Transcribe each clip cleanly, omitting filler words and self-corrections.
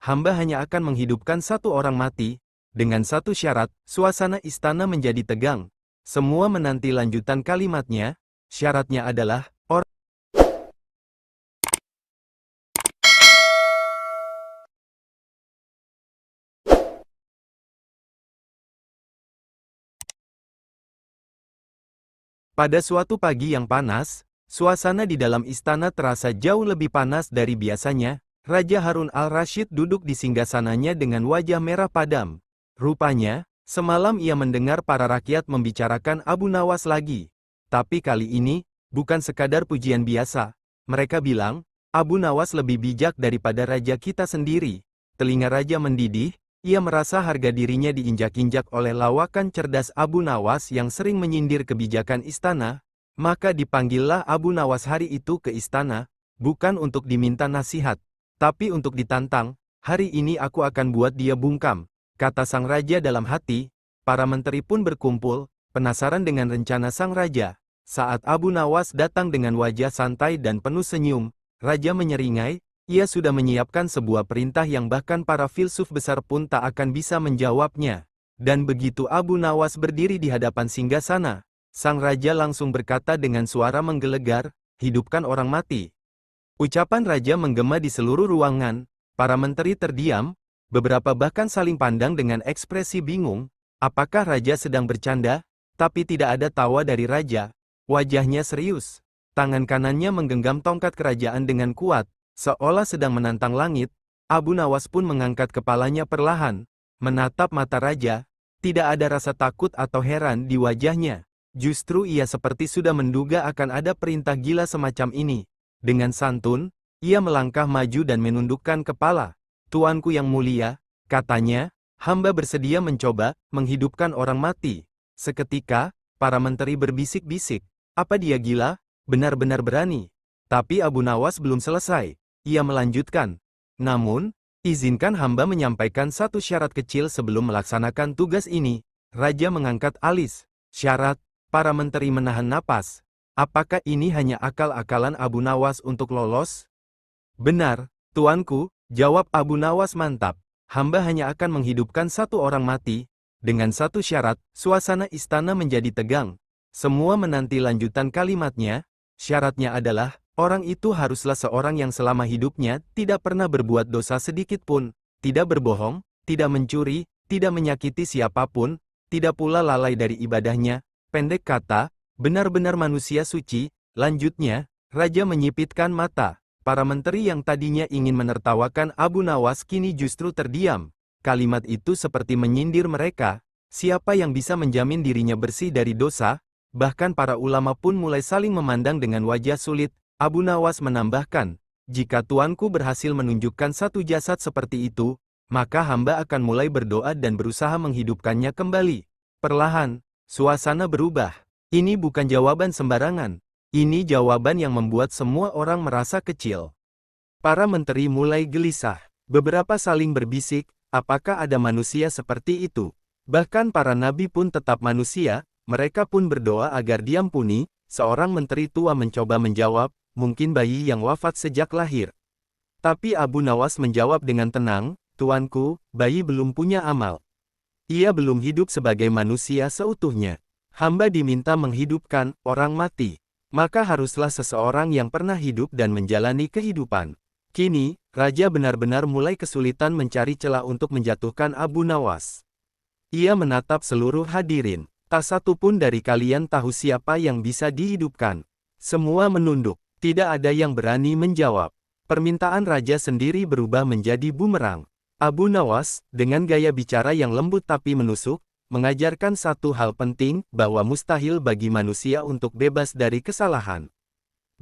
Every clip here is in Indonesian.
hamba hanya akan menghidupkan satu orang mati. Dengan satu syarat, suasana istana menjadi tegang. Semua menanti lanjutan kalimatnya. Syaratnya adalah, pada suatu pagi yang panas, suasana di dalam istana terasa jauh lebih panas dari biasanya. Raja Harun al-Rashid duduk di singgasananya dengan wajah merah padam. Rupanya, semalam ia mendengar para rakyat membicarakan Abu Nawas lagi. Tapi kali ini, bukan sekadar pujian biasa. Mereka bilang, Abu Nawas lebih bijak daripada raja kita sendiri. Telinga raja mendidih. Ia merasa harga dirinya diinjak-injak oleh lawakan cerdas Abu Nawas yang sering menyindir kebijakan istana. Maka dipanggillah Abu Nawas hari itu ke istana, bukan untuk diminta nasihat, tapi untuk ditantang. Hari ini aku akan buat dia bungkam, kata sang raja dalam hati. Para menteri pun berkumpul, penasaran dengan rencana sang raja. Saat Abu Nawas datang dengan wajah santai dan penuh senyum, raja menyeringai. Ia sudah menyiapkan sebuah perintah yang bahkan para filsuf besar pun tak akan bisa menjawabnya. Dan begitu Abu Nawas berdiri di hadapan singgasana, sang raja langsung berkata dengan suara menggelegar, "Hidupkan orang mati." Ucapan raja menggema di seluruh ruangan. Para menteri terdiam, beberapa bahkan saling pandang dengan ekspresi bingung. Apakah raja sedang bercanda? Tapi tidak ada tawa dari raja. Wajahnya serius. Tangan kanannya menggenggam tongkat kerajaan dengan kuat. Seolah sedang menantang langit, Abu Nawas pun mengangkat kepalanya perlahan, menatap mata raja. Tidak ada rasa takut atau heran di wajahnya. Justru ia seperti sudah menduga akan ada perintah gila semacam ini. Dengan santun, ia melangkah maju dan menundukkan kepala. "Tuanku yang mulia," katanya, "hamba bersedia mencoba menghidupkan orang mati." Seketika, para menteri berbisik-bisik, "Apa dia gila? Benar-benar berani." Tapi Abu Nawas belum selesai. Ia melanjutkan, "Namun, izinkan hamba menyampaikan satu syarat kecil sebelum melaksanakan tugas ini." Raja mengangkat alis. "Syarat?" Para menteri menahan napas. Apakah ini hanya akal-akalan Abu Nawas untuk lolos? "Benar, tuanku," jawab Abu Nawas mantap. "Hamba hanya akan menghidupkan satu orang mati. Dengan satu syarat." Suasana istana menjadi tegang. Semua menanti lanjutan kalimatnya. Syaratnya adalah, orang itu haruslah seorang yang selama hidupnya tidak pernah berbuat dosa sedikit pun, tidak berbohong, tidak mencuri, tidak menyakiti siapapun, tidak pula lalai dari ibadahnya. Pendek kata, benar-benar manusia suci. Lanjutnya, raja menyipitkan mata. Para menteri yang tadinya ingin menertawakan Abu Nawas kini justru terdiam. Kalimat itu seperti menyindir mereka. Siapa yang bisa menjamin dirinya bersih dari dosa? Bahkan para ulama pun mulai saling memandang dengan wajah sulit. Abu Nawas menambahkan, "Jika tuanku berhasil menunjukkan satu jasad seperti itu, maka hamba akan mulai berdoa dan berusaha menghidupkannya kembali." Perlahan, suasana berubah. Ini bukan jawaban sembarangan. Ini jawaban yang membuat semua orang merasa kecil. Para menteri mulai gelisah. Beberapa saling berbisik, apakah ada manusia seperti itu? Bahkan para nabi pun tetap manusia. Mereka pun berdoa agar diampuni. Seorang menteri tua mencoba menjawab, "Mungkin bayi yang wafat sejak lahir." Tapi Abu Nawas menjawab dengan tenang, "Tuanku, bayi belum punya amal. Ia belum hidup sebagai manusia seutuhnya. Hamba diminta menghidupkan orang mati. Maka haruslah seseorang yang pernah hidup dan menjalani kehidupan." Kini, raja benar-benar mulai kesulitan mencari celah untuk menjatuhkan Abu Nawas. Ia menatap seluruh hadirin. "Tak satu pun dari kalian tahu siapa yang bisa dihidupkan." Semua menunduk. Tidak ada yang berani menjawab. Permintaan raja sendiri berubah menjadi bumerang. Abu Nawas, dengan gaya bicara yang lembut tapi menusuk, mengajarkan satu hal penting, bahwa mustahil bagi manusia untuk bebas dari kesalahan.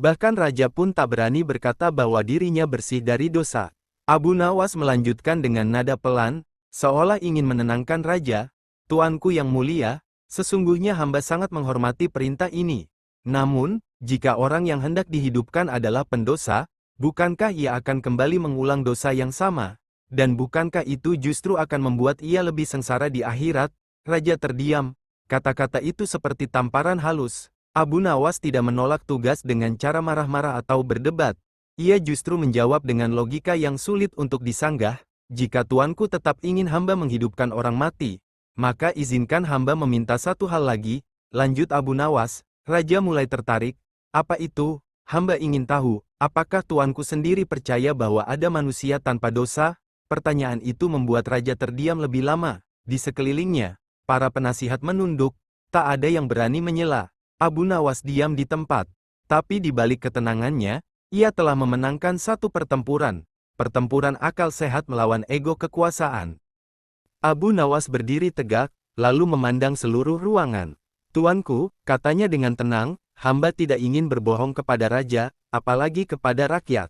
Bahkan raja pun tak berani berkata bahwa dirinya bersih dari dosa. Abu Nawas melanjutkan dengan nada pelan, seolah ingin menenangkan raja, "Tuanku yang mulia, sesungguhnya hamba sangat menghormati perintah ini. Namun, jika orang yang hendak dihidupkan adalah pendosa, bukankah ia akan kembali mengulang dosa yang sama? Dan bukankah itu justru akan membuat ia lebih sengsara di akhirat?" Raja terdiam. Kata-kata itu seperti tamparan halus. Abu Nawas tidak menolak tugas dengan cara marah-marah atau berdebat. Ia justru menjawab dengan logika yang sulit untuk disanggah, jika tuanku tetap ingin hamba menghidupkan orang mati, maka izinkan hamba meminta satu hal lagi, lanjut Abu Nawas. Raja mulai tertarik. Apa itu? Hamba ingin tahu, apakah tuanku sendiri percaya bahwa ada manusia tanpa dosa? Pertanyaan itu membuat raja terdiam lebih lama. Di sekelilingnya, para penasihat menunduk, tak ada yang berani menyela. Abu Nawas diam di tempat. Tapi di balik ketenangannya, ia telah memenangkan satu pertempuran. Pertempuran akal sehat melawan ego kekuasaan. Abu Nawas berdiri tegak, lalu memandang seluruh ruangan. Tuanku, katanya dengan tenang, hamba tidak ingin berbohong kepada raja, apalagi kepada rakyat.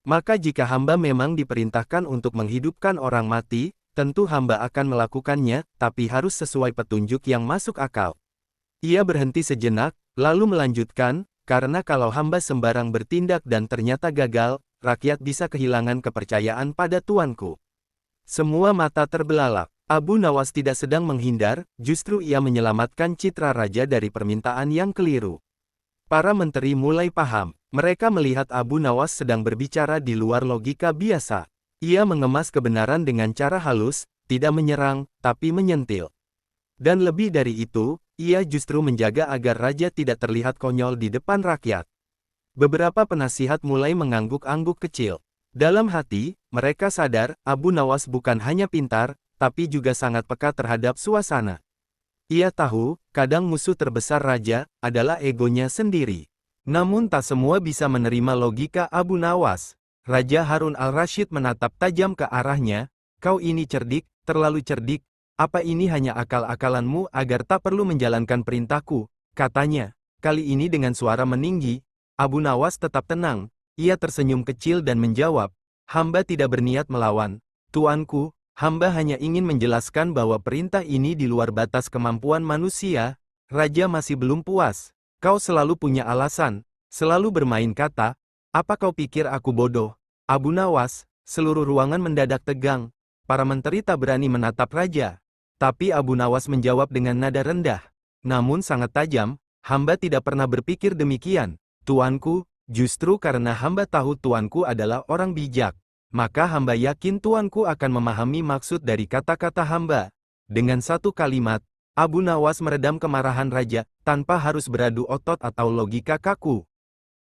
Maka jika hamba memang diperintahkan untuk menghidupkan orang mati, tentu hamba akan melakukannya, tapi harus sesuai petunjuk yang masuk akal. Ia berhenti sejenak, lalu melanjutkan, karena kalau hamba sembarang bertindak dan ternyata gagal, rakyat bisa kehilangan kepercayaan pada tuanku. Semua mata terbelalak. Abu Nawas tidak sedang menghindar, justru ia menyelamatkan citra raja dari permintaan yang keliru. Para menteri mulai paham. Mereka melihat Abu Nawas sedang berbicara di luar logika biasa. Ia mengemas kebenaran dengan cara halus, tidak menyerang, tapi menyentil. Dan lebih dari itu, ia justru menjaga agar raja tidak terlihat konyol di depan rakyat. Beberapa penasihat mulai mengangguk-angguk kecil. Dalam hati, mereka sadar, Abu Nawas bukan hanya pintar, tapi juga sangat peka terhadap suasana. Ia tahu, kadang musuh terbesar raja, adalah egonya sendiri. Namun tak semua bisa menerima logika Abu Nawas. Raja Harun al-Rashid menatap tajam ke arahnya, kau ini cerdik, terlalu cerdik. Apa ini hanya akal-akalanmu agar tak perlu menjalankan perintahku, katanya. Kali ini dengan suara meninggi, Abu Nawas tetap tenang. Ia tersenyum kecil dan menjawab, hamba tidak berniat melawan. Tuanku, hamba hanya ingin menjelaskan bahwa perintah ini di luar batas kemampuan manusia. Raja masih belum puas. Kau selalu punya alasan, selalu bermain kata. Apa kau pikir aku bodoh? Abu Nawas, seluruh ruangan mendadak tegang. Para menteri tak berani menatap raja. Tapi Abu Nawas menjawab dengan nada rendah, namun sangat tajam, hamba tidak pernah berpikir demikian. Tuanku, justru karena hamba tahu tuanku adalah orang bijak, maka hamba yakin tuanku akan memahami maksud dari kata-kata hamba. Dengan satu kalimat, Abu Nawas meredam kemarahan raja, tanpa harus beradu otot atau logika kaku.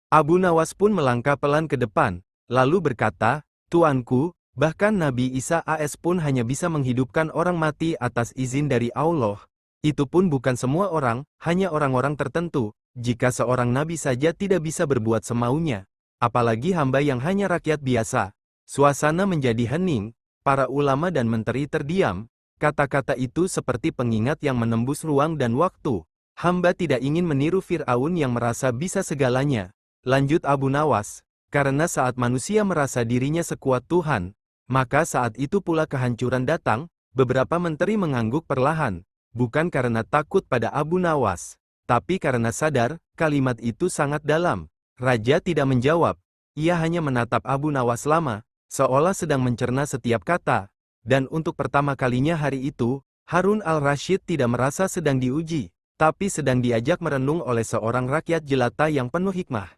Abu Nawas pun melangkah pelan ke depan, lalu berkata, Tuanku, bahkan Nabi Isa AS pun hanya bisa menghidupkan orang mati atas izin dari Allah. Itu pun bukan semua orang, hanya orang-orang tertentu. Jika seorang nabi saja tidak bisa berbuat semaunya, apalagi hamba yang hanya rakyat biasa. Suasana menjadi hening, para ulama dan menteri terdiam. Kata-kata itu seperti pengingat yang menembus ruang dan waktu. Hamba tidak ingin meniru Fir'aun yang merasa bisa segalanya. Lanjut Abu Nawas, karena saat manusia merasa dirinya sekuat Tuhan, maka saat itu pula kehancuran datang. Beberapa menteri mengangguk perlahan, bukan karena takut pada Abu Nawas, tapi karena sadar, kalimat itu sangat dalam. Raja tidak menjawab, ia hanya menatap Abu Nawas lama, seolah sedang mencerna setiap kata. Dan untuk pertama kalinya hari itu, Harun al-Rashid tidak merasa sedang diuji, tapi sedang diajak merenung oleh seorang rakyat jelata yang penuh hikmah.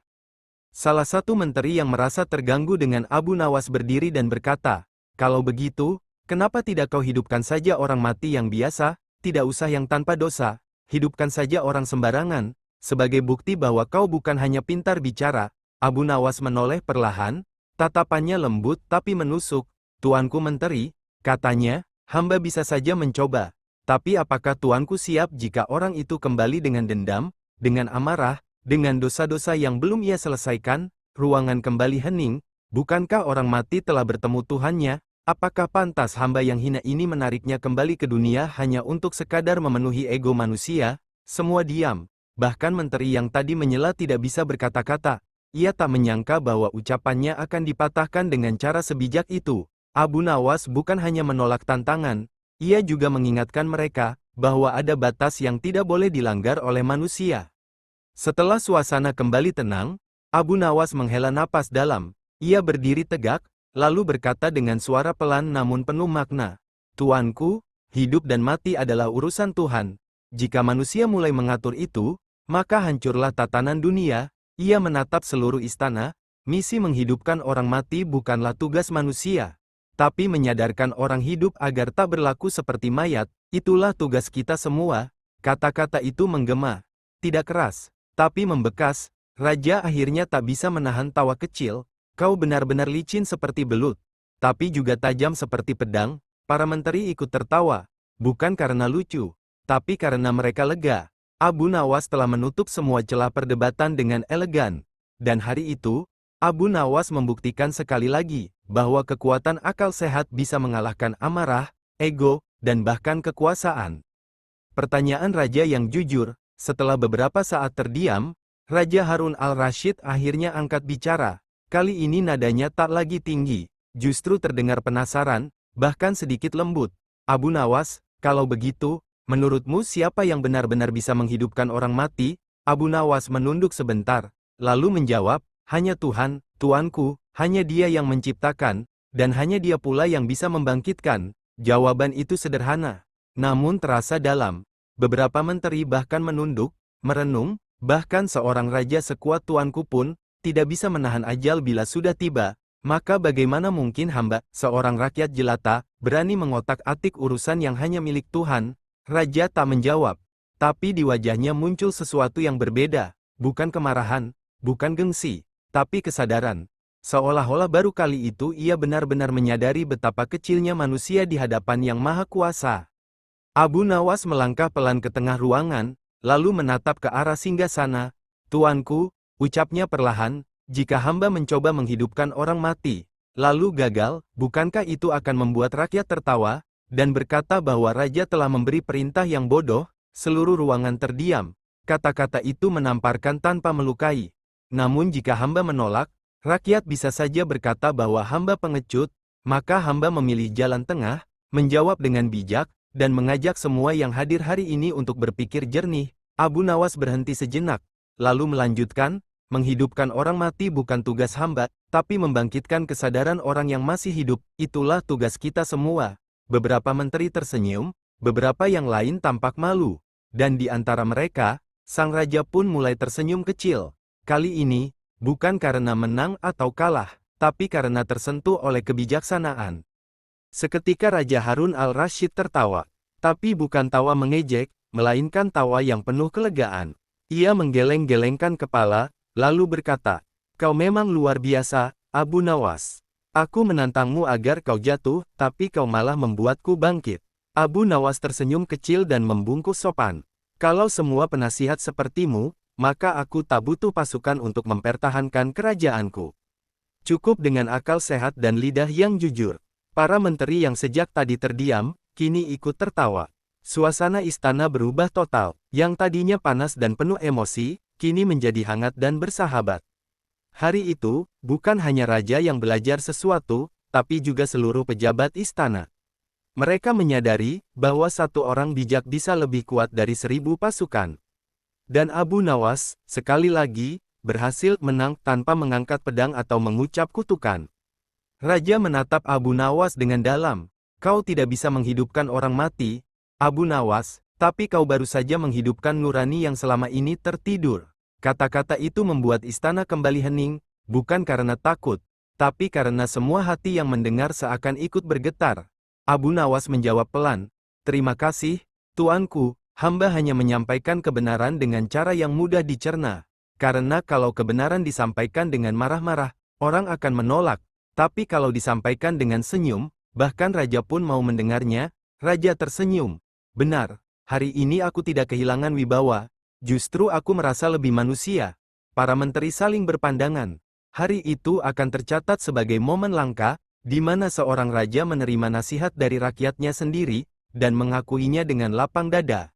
Salah satu menteri yang merasa terganggu dengan Abu Nawas berdiri dan berkata, kalau begitu, kenapa tidak kau hidupkan saja orang mati yang biasa, tidak usah yang tanpa dosa, hidupkan saja orang sembarangan, sebagai bukti bahwa kau bukan hanya pintar bicara. Abu Nawas menoleh perlahan, tatapannya lembut tapi menusuk. Tuanku menteri, katanya, hamba bisa saja mencoba, tapi apakah tuanku siap jika orang itu kembali dengan dendam, dengan amarah, dengan dosa-dosa yang belum ia selesaikan? Ruangan kembali hening. Bukankah orang mati telah bertemu Tuhannya? Apakah pantas hamba yang hina ini menariknya kembali ke dunia hanya untuk sekadar memenuhi ego manusia? Semua diam. Bahkan menteri yang tadi menyela tidak bisa berkata-kata. Ia tak menyangka bahwa ucapannya akan dipatahkan dengan cara sebijak itu. Abu Nawas bukan hanya menolak tantangan, ia juga mengingatkan mereka bahwa ada batas yang tidak boleh dilanggar oleh manusia. Setelah suasana kembali tenang, Abu Nawas menghela napas dalam. Ia berdiri tegak, lalu berkata dengan suara pelan namun penuh makna. Tuanku, hidup dan mati adalah urusan Tuhan. Jika manusia mulai mengatur itu, maka hancurlah tatanan dunia. Ia menatap seluruh istana. Misi menghidupkan orang mati bukanlah tugas manusia. tapi menyadarkan orang hidup agar tak berlaku seperti mayat, itulah tugas kita semua. Kata-kata itu menggema, tidak keras, tapi membekas. Raja akhirnya tak bisa menahan tawa kecil. Kau benar-benar licin seperti belut, tapi juga tajam seperti pedang. Para menteri ikut tertawa, bukan karena lucu, tapi karena mereka lega. Abu Nawas telah menutup semua celah perdebatan dengan elegan. Dan hari itu, Abu Nawas membuktikan sekali lagi, bahwa kekuatan akal sehat bisa mengalahkan amarah, ego, dan bahkan kekuasaan. Pertanyaan raja yang jujur. Setelah beberapa saat terdiam, Raja Harun al-Rashid akhirnya angkat bicara. Kali ini nadanya tak lagi tinggi, justru terdengar penasaran, bahkan sedikit lembut. Abu Nawas, kalau begitu, menurutmu siapa yang benar-benar bisa menghidupkan orang mati? Abu Nawas menunduk sebentar, lalu menjawab, hanya Tuhan, Tuanku, hanya Dia yang menciptakan, dan hanya Dia pula yang bisa membangkitkan. Jawaban itu sederhana, namun terasa dalam. Beberapa menteri bahkan menunduk, merenung, bahkan seorang raja sekuat tuanku pun tidak bisa menahan ajal bila sudah tiba. Maka bagaimana mungkin hamba, seorang rakyat jelata, berani mengotak-atik urusan yang hanya milik Tuhan? Raja tak menjawab, tapi di wajahnya muncul sesuatu yang berbeda, bukan kemarahan, bukan gengsi, tapi kesadaran. Seolah-olah baru kali itu ia benar-benar menyadari betapa kecilnya manusia di hadapan Yang Maha Kuasa. Abu Nawas melangkah pelan ke tengah ruangan, lalu menatap ke arah singgasana. Tuanku, ucapnya perlahan, jika hamba mencoba menghidupkan orang mati, lalu gagal, bukankah itu akan membuat rakyat tertawa, dan berkata bahwa raja telah memberi perintah yang bodoh? Seluruh ruangan terdiam. Kata-kata itu menamparkan tanpa melukai. Namun jika hamba menolak, rakyat bisa saja berkata bahwa hamba pengecut, maka hamba memilih jalan tengah, menjawab dengan bijak, dan mengajak semua yang hadir hari ini untuk berpikir jernih. Abu Nawas berhenti sejenak, lalu melanjutkan, menghidupkan orang mati bukan tugas hamba, tapi membangkitkan kesadaran orang yang masih hidup, itulah tugas kita semua. Beberapa menteri tersenyum, beberapa yang lain tampak malu, dan di antara mereka, sang raja pun mulai tersenyum kecil. Kali ini, bukan karena menang atau kalah, tapi karena tersentuh oleh kebijaksanaan. Seketika Raja Harun al-Rashid tertawa, tapi bukan tawa mengejek, melainkan tawa yang penuh kelegaan. Ia menggeleng-gelengkan kepala, lalu berkata, kau memang luar biasa, Abu Nawas. Aku menantangmu agar kau jatuh, tapi kau malah membuatku bangkit. Abu Nawas tersenyum kecil dan membungkuk sopan. Kalau semua penasihat sepertimu, maka aku tak butuh pasukan untuk mempertahankan kerajaanku. Cukup dengan akal sehat dan lidah yang jujur. Para menteri yang sejak tadi terdiam, kini ikut tertawa. Suasana istana berubah total. Yang tadinya panas dan penuh emosi, kini menjadi hangat dan bersahabat. Hari itu, bukan hanya raja yang belajar sesuatu, tapi juga seluruh pejabat istana. Mereka menyadari bahwa satu orang bijak bisa lebih kuat dari 1000 pasukan. Dan Abu Nawas, sekali lagi, berhasil menang tanpa mengangkat pedang atau mengucap kutukan. Raja menatap Abu Nawas dengan dalam. Kau tidak bisa menghidupkan orang mati, Abu Nawas, tapi kau baru saja menghidupkan nurani yang selama ini tertidur. Kata-kata itu membuat istana kembali hening, bukan karena takut, tapi karena semua hati yang mendengar seakan ikut bergetar. Abu Nawas menjawab pelan, terima kasih, tuanku, hamba hanya menyampaikan kebenaran dengan cara yang mudah dicerna. Karena kalau kebenaran disampaikan dengan marah-marah, orang akan menolak. Tapi kalau disampaikan dengan senyum, bahkan raja pun mau mendengarnya. Raja tersenyum. Benar, hari ini aku tidak kehilangan wibawa. Justru aku merasa lebih manusia. Para menteri saling berpandangan. Hari itu akan tercatat sebagai momen langka, di mana seorang raja menerima nasihat dari rakyatnya sendiri, dan mengakuinya dengan lapang dada.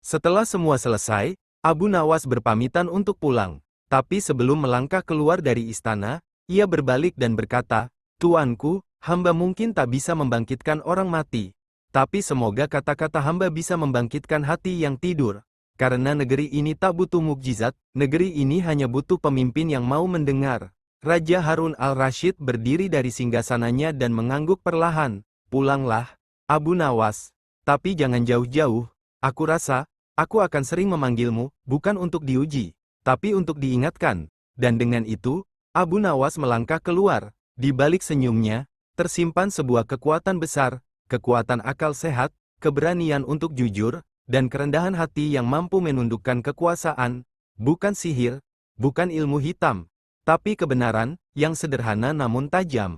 Setelah semua selesai, Abu Nawas berpamitan untuk pulang. Tapi sebelum melangkah keluar dari istana, ia berbalik dan berkata, tuanku, hamba mungkin tak bisa membangkitkan orang mati. Tapi semoga kata-kata hamba bisa membangkitkan hati yang tidur. Karena negeri ini tak butuh mukjizat, negeri ini hanya butuh pemimpin yang mau mendengar. Raja Harun al-Rashid berdiri dari singgasananya dan mengangguk perlahan. Pulanglah, Abu Nawas. Tapi jangan jauh-jauh, aku rasa, aku akan sering memanggilmu, bukan untuk diuji, tapi untuk diingatkan. Dan dengan itu, Abu Nawas melangkah keluar. Di balik senyumnya, tersimpan sebuah kekuatan besar, kekuatan akal sehat, keberanian untuk jujur, dan kerendahan hati yang mampu menundukkan kekuasaan, bukan sihir, bukan ilmu hitam, tapi kebenaran, yang sederhana namun tajam.